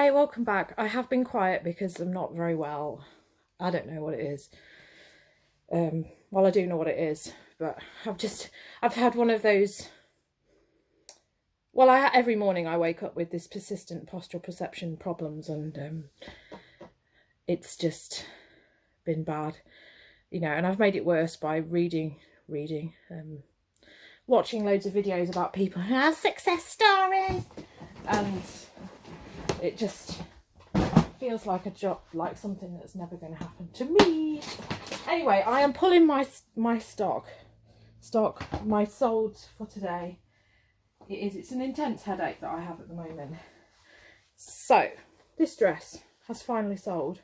Hi, welcome back. I have been quiet because I'm not very well. I don't know what it is. Well, I do know what it is, but I've had one of those. Well, every morning I wake up with this persistent postural perception problems, and it's just been bad, you know. And I've made it worse by reading, watching loads of videos about people who have success stories, and it just feels like a job, like something that's never going to happen to me. Anyway, I am pulling my stock, my solds for today. It's an intense headache that I have at the moment. So this dress has finally sold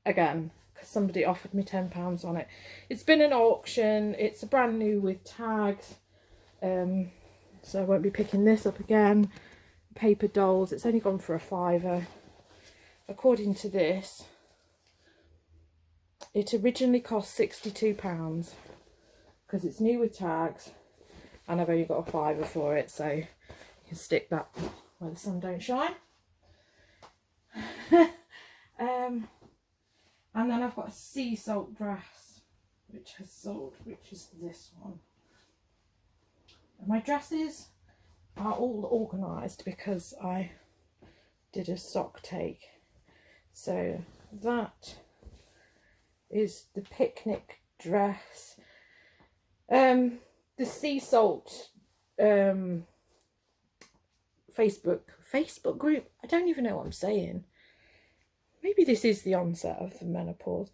again because somebody offered me £10 on it. It's been an auction. It's a brand new with tags, so I won't be picking this up again. Paper dolls. It's only gone for a £5. According to this, it originally cost £62 because it's new with tags, and I've only got a £5 for it, so you can stick that where the sun don't shine. And then I've got a sea salt dress which has sold, which is this one. And my dresses are all organised because I did a stock take. So that is the picnic dress. The sea salt Facebook group. I don't even know what I'm saying. Maybe this is the onset of the menopause.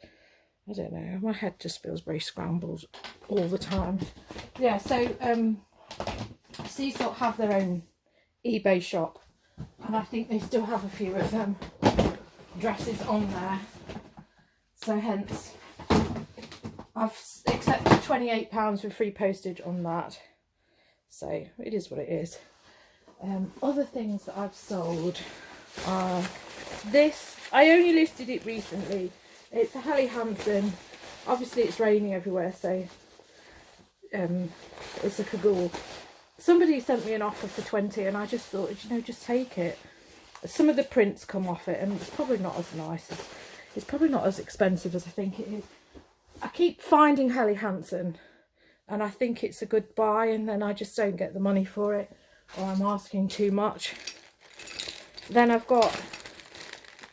I don't know. My head just feels very scrambled all the time. Yeah, so sea salt have their own eBay shop, and I think they still have a few of them dresses on there, so hence I've accepted £28 with free postage on that, so it is what it is. Other things that I've sold are this. I only listed it recently. It's a Helly Hansen. Obviously it's raining everywhere, so it's a cagoule. Somebody sent me an offer for 20, and I just thought, you know, just take it. Some of the prints come off it, and it's probably not as nice as, it's probably not as expensive as I think it is. I keep finding Helly Hansen, and I think it's a good buy, and then I just don't get the money for it, or I'm asking too much. Then I've got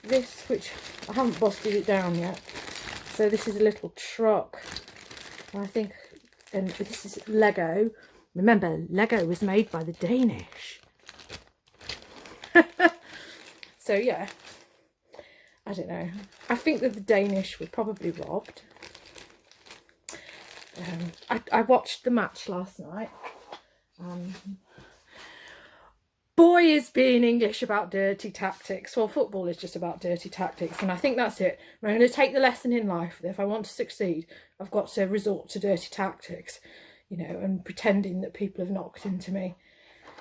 this, which I haven't busted it down yet. So this is a little truck, I think, and this is Lego. Remember, Lego was made by the Danish. So yeah, I don't know. I think that the Danish were probably robbed. I watched the match last night. Boy is being English about dirty tactics. Well, football is just about dirty tactics, and I think that's it. I'm going to take the lesson in life that if I want to succeed, I've got to resort to dirty tactics, you know, and pretending that people have knocked into me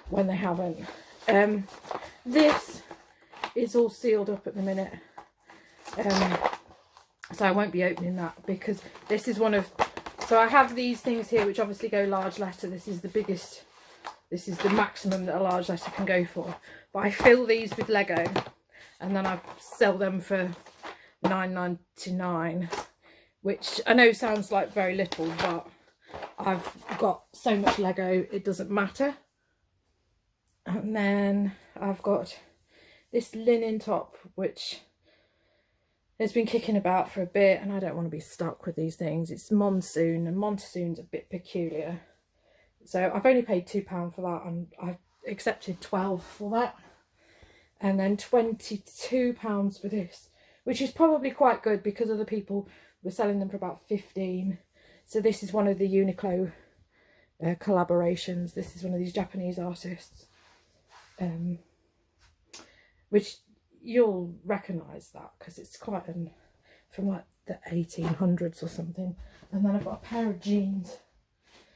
when they haven't. This is all sealed up at the minute, so I won't be opening that because this is one of, so I have these things here which obviously go large letter. This is the biggest, this is the maximum that a large letter can go for, but I fill these with Lego and then I sell them for £9.99, which I know sounds like very little, but I've got so much Lego it doesn't matter. And then I've got this linen top which has been kicking about for a bit, and I don't want to be stuck with these things. It's monsoon, and monsoon's a bit peculiar, so I've only paid £2 for that, and I've accepted 12 for that, and then £22 for this, which is probably quite good because other people were selling them for about 15. So this is one of the Uniqlo collaborations. This is one of these Japanese artists, which you'll recognise that because it's quite from like the 1800s or something. And then I've got a pair of jeans,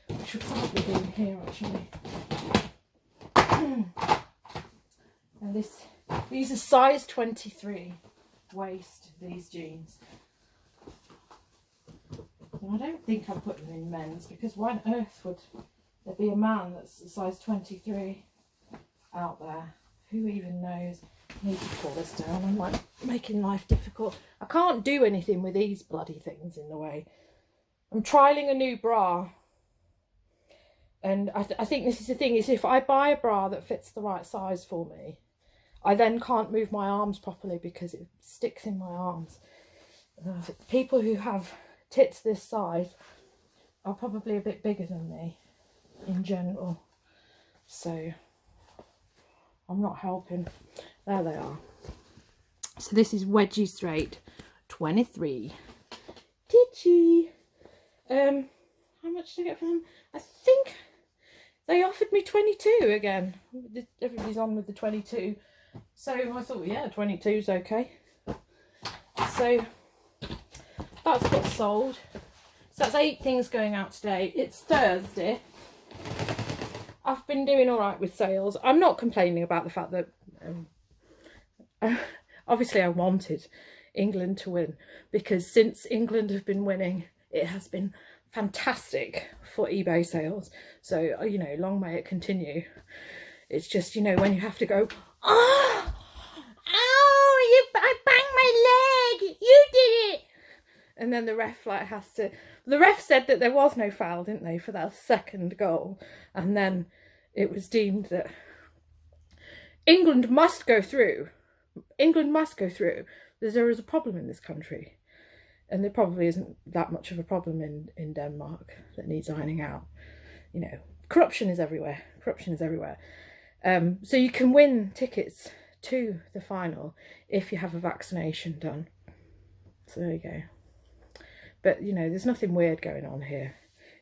which would probably be in here actually. And these are size 23 waist, these jeans. And I don't think I'm putting them in men's, because why on earth would there be a man that's a size 23 out there? Who even knows? I need to pull this down. I'm like making life difficult. I can't do anything with these bloody things in the way. I'm trialing a new bra. And I think this is the thing, is if I buy a bra that fits the right size for me, I then can't move my arms properly because it sticks in my arms. People who have tits this size are probably a bit bigger than me in general. So I'm not helping. There they are. So this is Wedgie Straight 23. Digi. How much did I get from them? I think they offered me 22 again. Everybody's on with the 22. So I thought, yeah, 22 is okay. So that's what's sold. So that's 8 things going out today. It's Thursday. I've been doing all right with sales. I'm not complaining about the fact that obviously I wanted England to win, because since England have been winning, it has been fantastic for eBay sales. So, you know, long may it continue. It's just, you know, when you have to go, oh, I banged my leg, you did it. And then the ref like has to, the ref said that there was no foul, didn't they, for that second goal. And then it was deemed that England must go through. England must go through. There is a problem in this country. And there probably isn't that much of a problem in Denmark that needs ironing out. You know, corruption is everywhere. Corruption is everywhere. So you can win tickets to the final if you have a vaccination done. So there you go. But, you know, there's nothing weird going on here.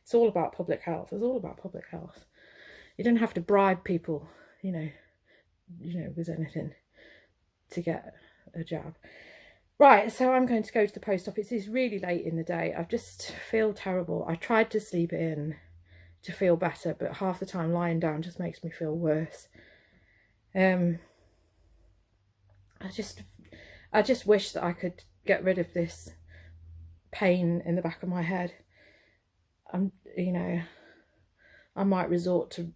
It's all about public health. It's all about public health. You don't have to bribe people, you know, with anything to get a jab. Right, so I'm going to go to the post office. It's really late in the day. I just feel terrible. I tried to sleep in to feel better, but half the time lying down just makes me feel worse. I just wish that I could get rid of this pain in the back of my head. You know, I might resort to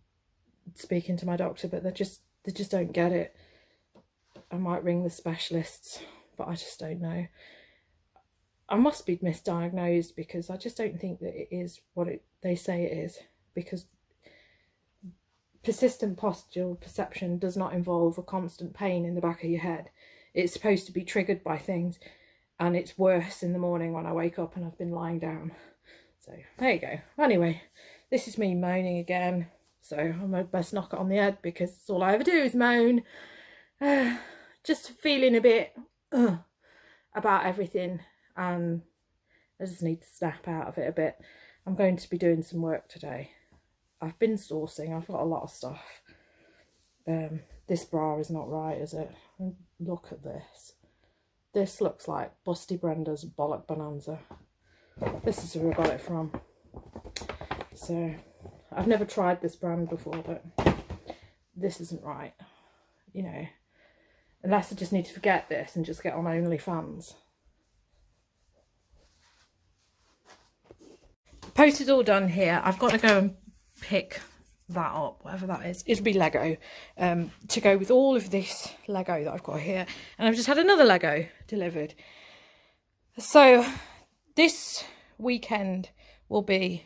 speaking to my doctor, but they just don't get it. I might ring the specialists, but I just don't know. I must be misdiagnosed, because I just don't think that it is what they say it is, because persistent postural perception does not involve a constant pain in the back of your head. It's supposed to be triggered by things, and it's worse in the morning when I wake up and I've been lying down. So there you go. Anyway, this is me moaning again, so I best knock it on the head, because all I ever do is moan. Just feeling a bit about everything, and I just need to snap out of it a bit. I'm going to be doing some work today. I've been sourcing. I've got a lot of stuff. This bra is not right, is it? Look at this. This looks like Busty Brenda's Bollock Bonanza. This is who I got it from. So I've never tried this brand before, but this isn't right, you know. Unless I just need to forget this and just get on OnlyFans. Post is all done here. I've got to go and pick that up, whatever that is. It'll be Lego, to go with all of this Lego that I've got here. And I've just had another Lego delivered. So this weekend will be,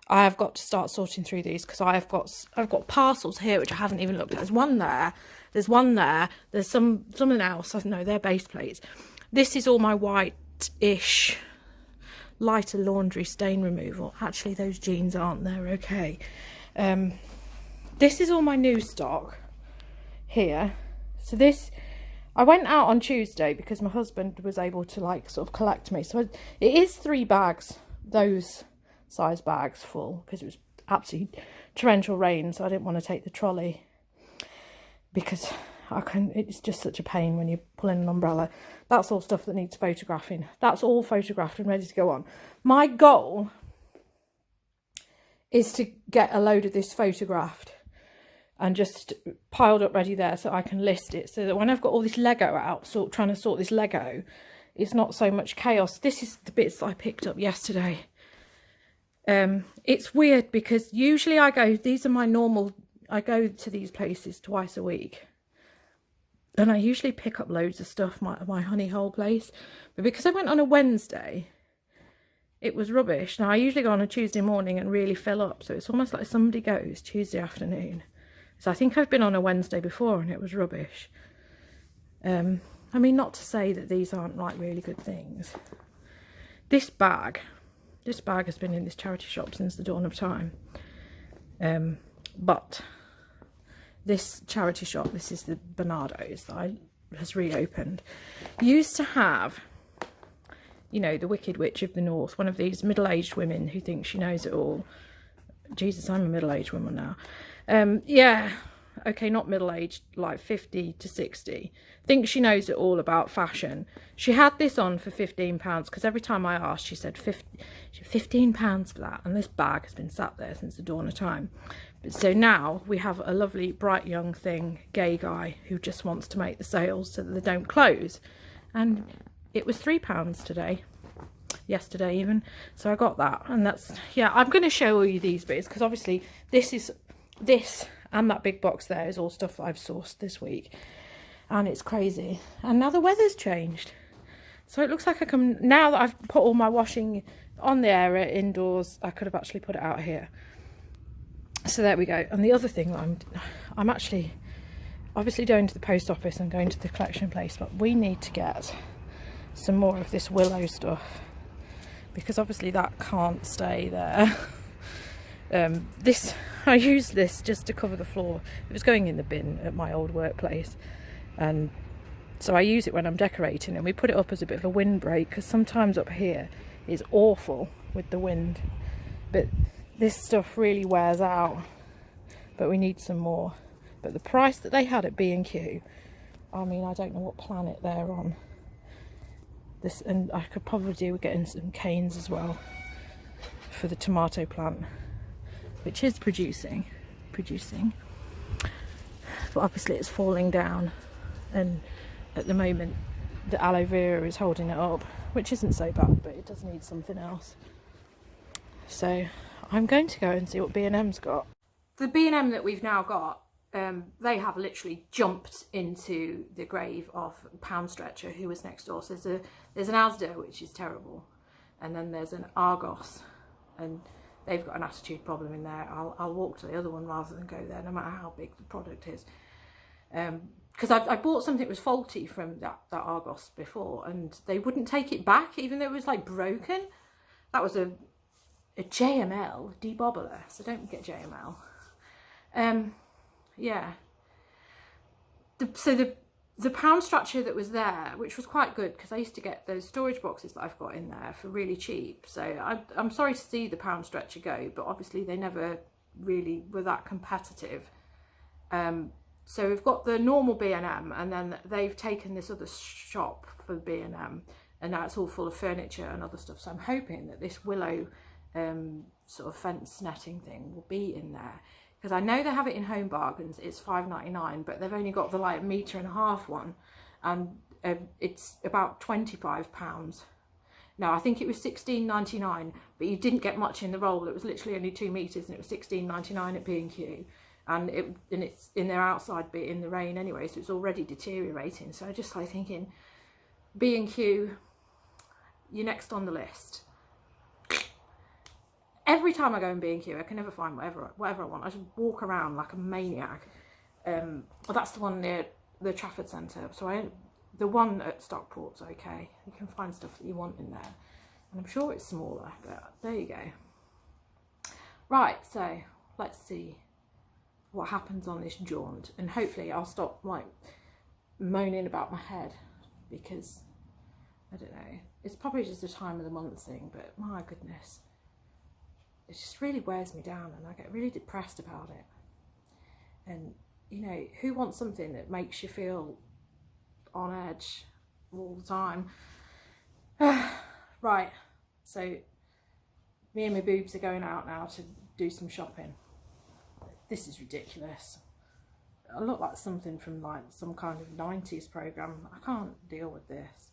I have got to start sorting through these, because I've got parcels here which I haven't even looked at. There's one there. There's one there. There's something else. I don't know. They're base plates. This is all my white-ish, lighter laundry stain removal. Actually, those jeans aren't. They're okay. This is all my new stock here. So this, I went out on Tuesday because my husband was able to like sort of collect me. So it is 3 bags, those size bags full, because it was absolutely torrential rain. So I didn't want to take the trolley, because it's just such a pain when you pull in an umbrella. That's all stuff that needs photographing. That's all photographed and ready to go on. My goal is to get a load of this photographed and just piled up ready there, so I can list it, so that when I've got all this Lego out, trying to sort this Lego, it's not so much chaos. This is the bits that I picked up yesterday. It's weird, because usually these are my normal, I go to these places twice a week. And I usually pick up loads of stuff, my honey hole place. But because I went on a Wednesday, it was rubbish. Now, I usually go on a Tuesday morning and really fill up. So it's almost like somebody goes Tuesday afternoon. So I think I've been on a Wednesday before and it was rubbish. I mean, not to say that these aren't like really good things. This bag has been in this charity shop since the dawn of time. But this charity shop, this is the Bernardo's that has reopened, used to have, you know, the Wicked Witch of the North, one of these middle-aged women who thinks she knows it all. Jesus, I'm a middle-aged woman now. Yeah, okay, not middle-aged, like 50 to 60. Thinks she knows it all about fashion. She had this on for £15 because every time I asked, she said £15 for that. And this bag has been sat there since the dawn of time. So now we have a lovely, bright young thing, gay guy who just wants to make the sales so that they don't close. And it was £3 today, yesterday even. So I got that. And that's, yeah, I'm going to show you these bits because obviously this and that big box there is all stuff that I've sourced this week. And it's crazy. And now the weather's changed. So it looks like I can, now that I've put all my washing on the area indoors, I could have actually put it out here. So there we go. And the other thing that I'm actually obviously going to the post office and going to the collection place, but we need to get some more of this willow stuff because obviously that can't stay there. I use this just to cover the floor. It was going in the bin at my old workplace, and so I use it when I'm decorating, and we put it up as a bit of a windbreak because sometimes up here it's awful with the wind, but this stuff really wears out. But we need some more. But the price that they had at B&Q, I mean, I don't know what planet they're on. This, and I could probably do with getting some canes as well for the tomato plant, which is producing, but obviously it's falling down, and at the moment the aloe vera is holding it up, which isn't so bad, but it does need something else. So I'm going to go and see what B&M's got. The B&M that we've now got, they have literally jumped into the grave of Pound Stretcher, who was next door. So there's an Asda, which is terrible, and then there's an Argos, and they've got an attitude problem in there. I'll walk to the other one rather than go there, no matter how big the product is. Because I bought something that was faulty from that Argos before, and they wouldn't take it back, even though it was like broken. That was a JML debobbler, so don't get JML. Yeah. So the Pound Stretcher that was there, which was quite good because I used to get those storage boxes that I've got in there for really cheap. So I'm sorry to see the Pound Stretcher go, but obviously they never really were that competitive. So we've got the normal B&M, and then they've taken this other shop for B&M, and now it's all full of furniture and other stuff. So I'm hoping that this willow sort of fence netting thing will be in there, because I know they have it in Home Bargains. It's £5.99, but they've only got the like 1.5 metre one, and it's about £25. Now I think it was £16.99, but you didn't get much in the roll. It was literally only 2 metres, and it was £16.99 at B&Q, and it's in their outside bit in the rain anyway, so it's already deteriorating. So I just like thinking, B&Q, you're next on the list. Every time I go in B&Q, I can never find whatever I want. I just walk around like a maniac. Well, that's the one near the Trafford Centre. So the one at Stockport's okay. You can find stuff that you want in there. And I'm sure it's smaller, but there you go. Right, so let's see what happens on this jaunt. And hopefully I'll stop like moaning about my head, because I don't know. It's probably just a time of the month thing, but my goodness. It just really wears me down, and I get really depressed about it. And, you know, who wants something that makes you feel on edge all the time? Right, so me and my boobs are going out now to do some shopping. This is ridiculous. I look like something from like some kind of 90s programme. I can't deal with this.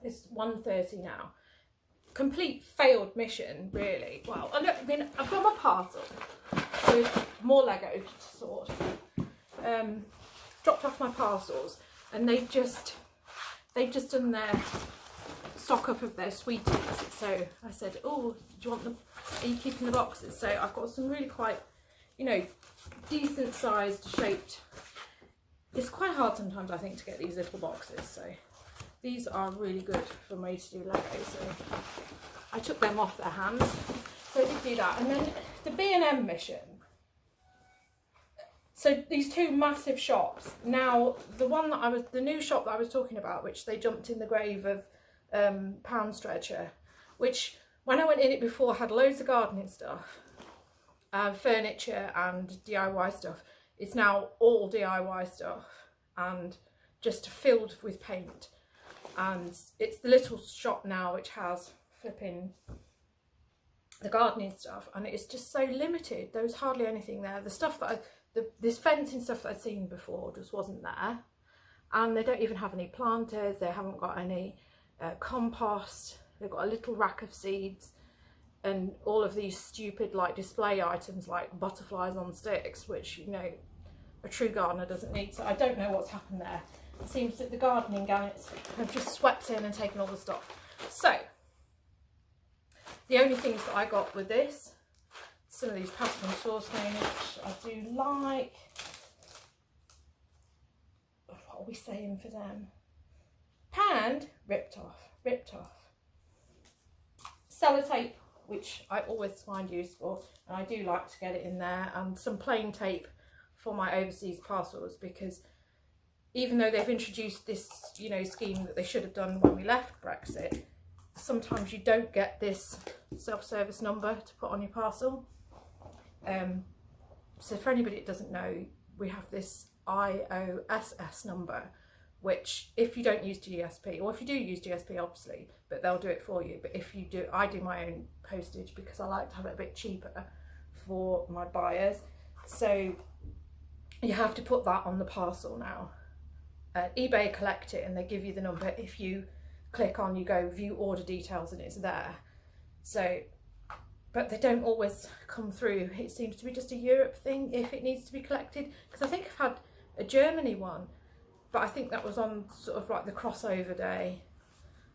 It's 1:30 now. Complete failed mission, really. Well, I mean, I've got my parcel, so more Lego to sort. Dropped off my parcels, and they've just done their stock up of their sweeties. So I said, oh, do you want them? Are you keeping the boxes? So I've got some really quite, you know, decent sized shaped. It's quite hard sometimes, I think, to get these little boxes. So these are really good for me to do Lego. So I took them off their hands. So I did do that. And then the B&M mission. So these two massive shops. Now, the new shop that I was talking about, which they jumped in the grave of Pound Stretcher, which when I went in it before had loads of gardening stuff, furniture and DIY stuff. It's now all DIY stuff and just filled with paint. And it's the little shop now which has flipping the gardening stuff, and it's just so limited. There was hardly anything there. The stuff that this fencing stuff that I'd seen before just wasn't there, and they don't even have any planters. They haven't got any compost. They've got a little rack of seeds and all of these stupid like display items like butterflies on sticks, which, you know, a true gardener doesn't need. So I don't know what's happened there. It seems that the gardening gannets have just swept in and taken all the stock. So the only things that I got with this, some of these pasta and sauce things, which I do like. What are we saying for them? Panned, ripped off. Sellotape, which I always find useful, and I do like to get it in there, and some plain tape for my overseas parcels, because even though they've introduced this, you know, scheme that they should have done when we left Brexit, sometimes you don't get this self-service number to put on your parcel. So for anybody that doesn't know, we have this IOSS number, which if you don't use GSP, or if you do use GSP obviously, but they'll do it for you. But if you do, I do my own postage because I like to have it a bit cheaper for my buyers. So you have to put that on the parcel now. eBay collect it and they give you the number if you click on, you go view order details, and it's there. So, but they don't always come through. It seems to be just a Europe thing if it needs to be collected, because I think I've had a Germany one, but I think that was on sort of like the crossover day.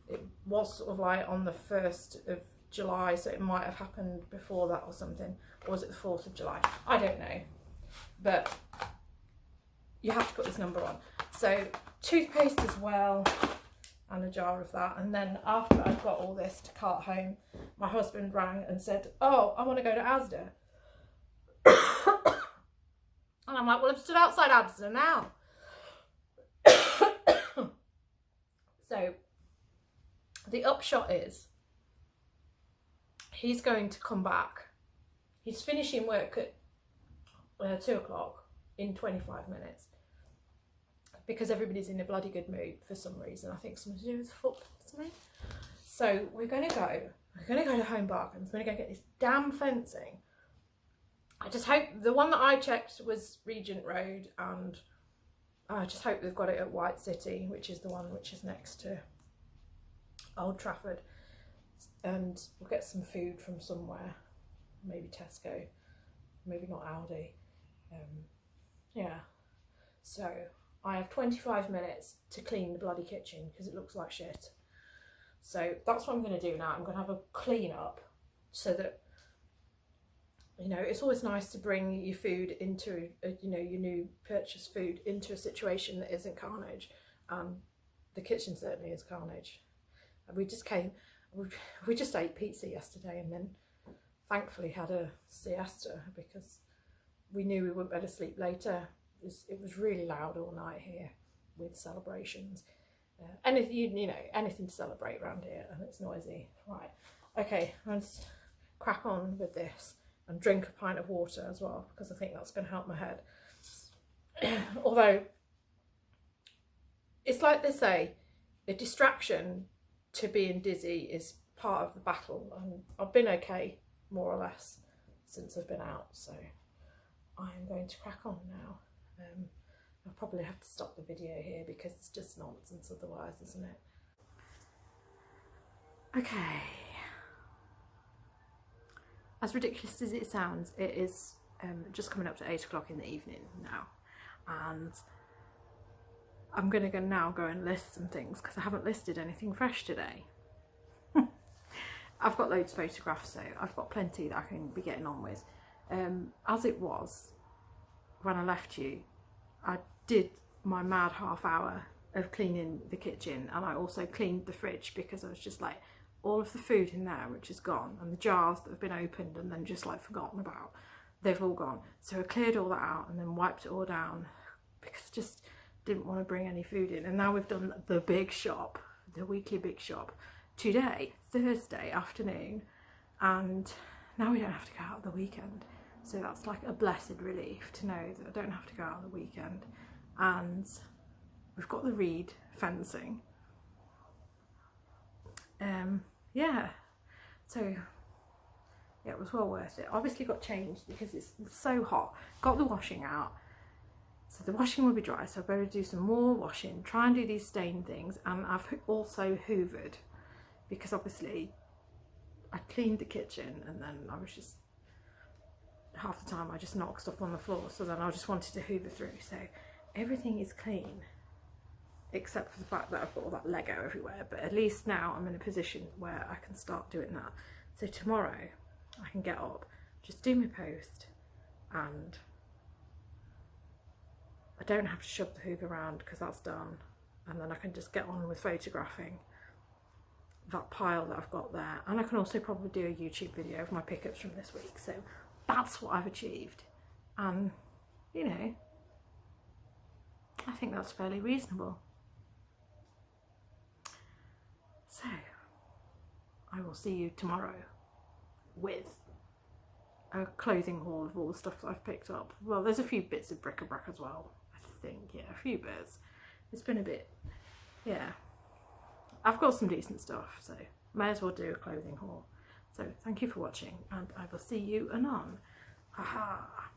It was sort of like on the 1st of July, so it might have happened before that or something. Or was it the 4th of July? I don't know. But you have to put this number on. So toothpaste as well, and a jar of that. And then after I've got all this to cart home, my husband rang and said, oh, I want to go to Asda. And I'm like, well, I'm stood outside Asda now. So the upshot is he's going to come back. He's finishing work at 2 o'clock in 25 minutes. Because everybody's in a bloody good mood for some reason. I think something to do with football or something. So we're going to go to Home Bargains. We're going to go get this damn fencing. I just hope, the one that I checked was Regent Road, and I just hope they've got it at White City, which is the one which is next to Old Trafford. And we'll get some food from somewhere, maybe Tesco, maybe not Aldi. Yeah, so I have 25 minutes to clean the bloody kitchen because it looks like shit. So that's what I'm going to do now. I'm going to have a clean up so that, you know, it's always nice to bring your food into, you know, your new purchased food into a situation that isn't carnage. The kitchen certainly is carnage. We just ate pizza yesterday and then thankfully had a siesta because we knew we wouldn't be able to sleep later. It was really loud all night here with celebrations. Anything, you know, anything to celebrate around here, and it's noisy. Right, okay, let's crack on with this and drink a pint of water as well, because I think that's going to help my head. Although, it's like they say, the distraction to being dizzy is part of the battle, and I've been okay, more or less, since I've been out, so I'm going to crack on now. I'll probably have to stop the video here because it's just nonsense otherwise, isn't it? Okay. As ridiculous as it sounds, it is just coming up to 8 o'clock in the evening now, and I'm going to go and list some things because I haven't listed anything fresh today. I've got loads of photographs, so I've got plenty that I can be getting on with. As it was, when I left you, I did my mad half hour of cleaning the kitchen, and I also cleaned the fridge because I was just like, all of the food in there which is gone, and the jars that have been opened and then just like forgotten about, they've all gone. So I cleared all that out and then wiped it all down because I just didn't want to bring any food in. And now we've done the big shop, the weekly big shop, today, Thursday afternoon, and now we don't have to go out on the weekend. So that's like a blessed relief to know that I don't have to go out on the weekend. And we've got the reed fencing. Yeah, so yeah, it was well worth it. Obviously got changed because it's so hot. Got the washing out, so the washing will be dry, so I better do some more washing, try and do these stain things. And I've also hoovered because obviously I cleaned the kitchen and then I was just, half the time I just knocked stuff on the floor, so then I just wanted to hoover through. So everything is clean except for the fact that I've got all that Lego everywhere, but at least now I'm in a position where I can start doing that. So tomorrow I can get up, just do my post, and I don't have to shove the hoover around because that's done, and then I can just get on with photographing that pile that I've got there. And I can also probably do a YouTube video of my pickups from this week. So that's what I've achieved, and you know, I think that's fairly reasonable. So I will see you tomorrow with a clothing haul of all the stuff that I've picked up. Well, there's a few bits of bric-a-brac as well, I think. Yeah, a few bits. It's been a bit, yeah. I've got some decent stuff, so may as well do a clothing haul. So thank you for watching, and I will see you anon. Ha ha.